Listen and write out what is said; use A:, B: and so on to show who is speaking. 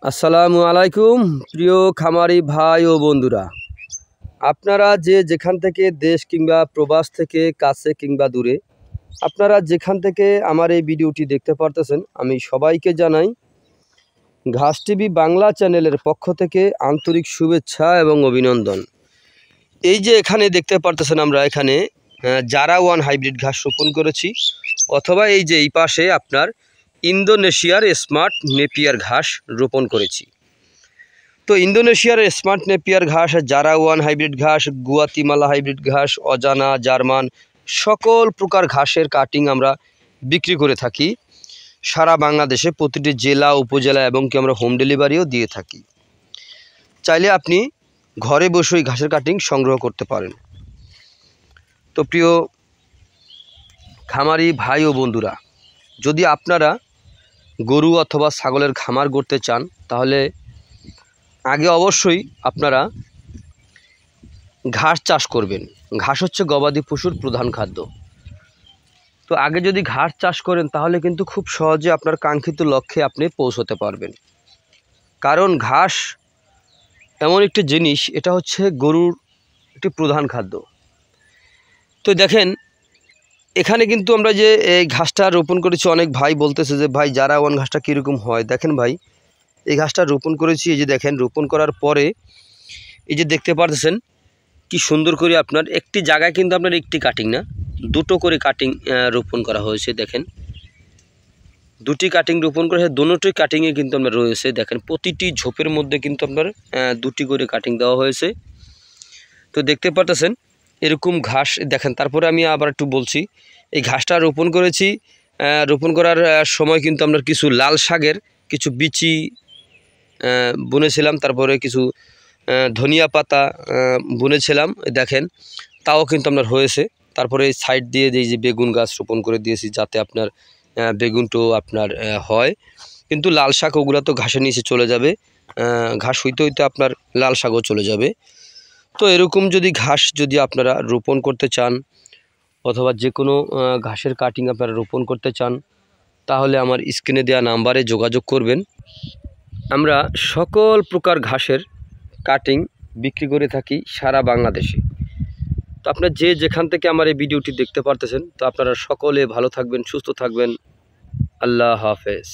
A: আসসালামু আলাইকুম প্রিয় খামারি ভাই ও বন্ধুরা, আপনারা যে যেখান থেকে দেশ কিংবা প্রবাস থেকে কাছে কিংবা দূরে আপনারা যেখান থেকে আমার এই ভিডিওটি দেখতে পারতেছেন, আমি সবাইকে জানাই ঘাস টিভি বাংলা চ্যানেলের পক্ষ থেকে আন্তরিক শুভেচ্ছা এবং অভিনন্দন। এই যে এখানে দেখতে পারতেছেন, আমরা এখানে জারা ওয়ান হাইব্রিড ঘাস রোপণ করেছি, অথবা এই যে এই পাশে আপনার ইন্দোনেশিয়ার স্মার্ট নেপিয়ার ঘাস রোপণ করেছি। তো ইন্দোনেশিয়ার স্মার্ট নেপিয়ার ঘাস, জারা ওয়ান হাইব্রিড ঘাস, গুয়াতিমালা হাইব্রিড ঘাস, অজানা, জার্মান সকল প্রকার ঘাসের কাটিং আমরা বিক্রি করে থাকি সারা বাংলাদেশে, প্রতিটি জেলা উপজেলা, এবং কি আমরা হোম ডেলিভারিও দিয়ে থাকি। চাইলে আপনি ঘরে বসেই ঘাসের কাটিং সংগ্রহ করতে পারেন। তো প্রিয় খামারি ভাই ও বন্ধুরা, যদি আপনারা গরু অথবা ছাগলের খামার করতে চান, তাহলে আগে অবশ্যই আপনারা ঘাস চাষ করবেন। ঘাস হচ্ছে গবাদি পশুর প্রধান খাদ্য। তো আগে যদি ঘাস চাষ করেন, তাহলে কিন্তু খুব সহজে আপনার কাঙ্ক্ষিত লক্ষ্যে আপনি পৌঁছতে পারবেন। কারণ ঘাস এমন একটি জিনিস, এটা হচ্ছে গরুর একটি প্রধান খাদ্য। তো দেখেন, এখানে কিন্তু আমরা যে এই ঘাসটা রোপণ করেছি, অনেক ভাই বলতেছে যে ভাই জারা ওয়ান ঘাসটা কীরকম হয়। দেখেন ভাই, এই ঘাসটা রোপণ করেছি, এই যে দেখেন রোপণ করার পরে এই যে দেখতে পারতেছেন কি সুন্দর করে আপনার একটি জায়গায় কিন্তু আপনার একটি কাটিং না, দুটো করে কাটিং রোপণ করা হয়েছে। দেখেন, দুটি কাটিং রোপণ করা হয়েছে, দুটোই কাটিংয়ে কিন্তু আপনার রয়েছে। দেখেন, প্রতিটি ঝোপের মধ্যে কিন্তু আপনার দুটি করে কাটিং দেওয়া হয়েছে। তো দেখতে পারতেছেন এরকম ঘাস। দেখেন, তারপরে আমি আবার একটু বলছি, এই ঘাসটা রোপণ করেছি, রোপণ করার সময় কিন্তু আমরা কিছু লাল শাকের কিছু বিচি বুনেছিলাম, তারপরে কিছু ধনিয়া পাতা বুনেছিলাম। দেখেন, তাও কিন্তু আপনার হয়েছে। তারপরে এই সাইড দিয়ে যে বেগুন গাছ রোপণ করে দিয়েছি, যাতে আপনার বেগুনটাও আপনার হয়। কিন্তু লাল শাক ওগুলো তো ঘাসের নিচে চলে যাবে, ঘাস হইতে হইতে আপনার লাল শাকও চলে যাবে। তো এরকম যদি ঘাস যদি আপনারা রোপণ করতে চান, অথবা যে কোনো ঘাসের কাটিং আপনারা রোপণ করতে চান, তাহলে আমার স্ক্রিনে দেওয়া নাম্বারে যোগাযোগ করবেন। আমরা সকল প্রকার ঘাসের কাটিং বিক্রি করে থাকি সারা বাংলাদেশে। তো আপনারা যে যেখান থেকে আমার এই ভিডিওটি দেখতে পারতেছেন, তো আপনারা সকলে ভালো থাকবেন, সুস্থ থাকবেন। আল্লাহ হাফেজ।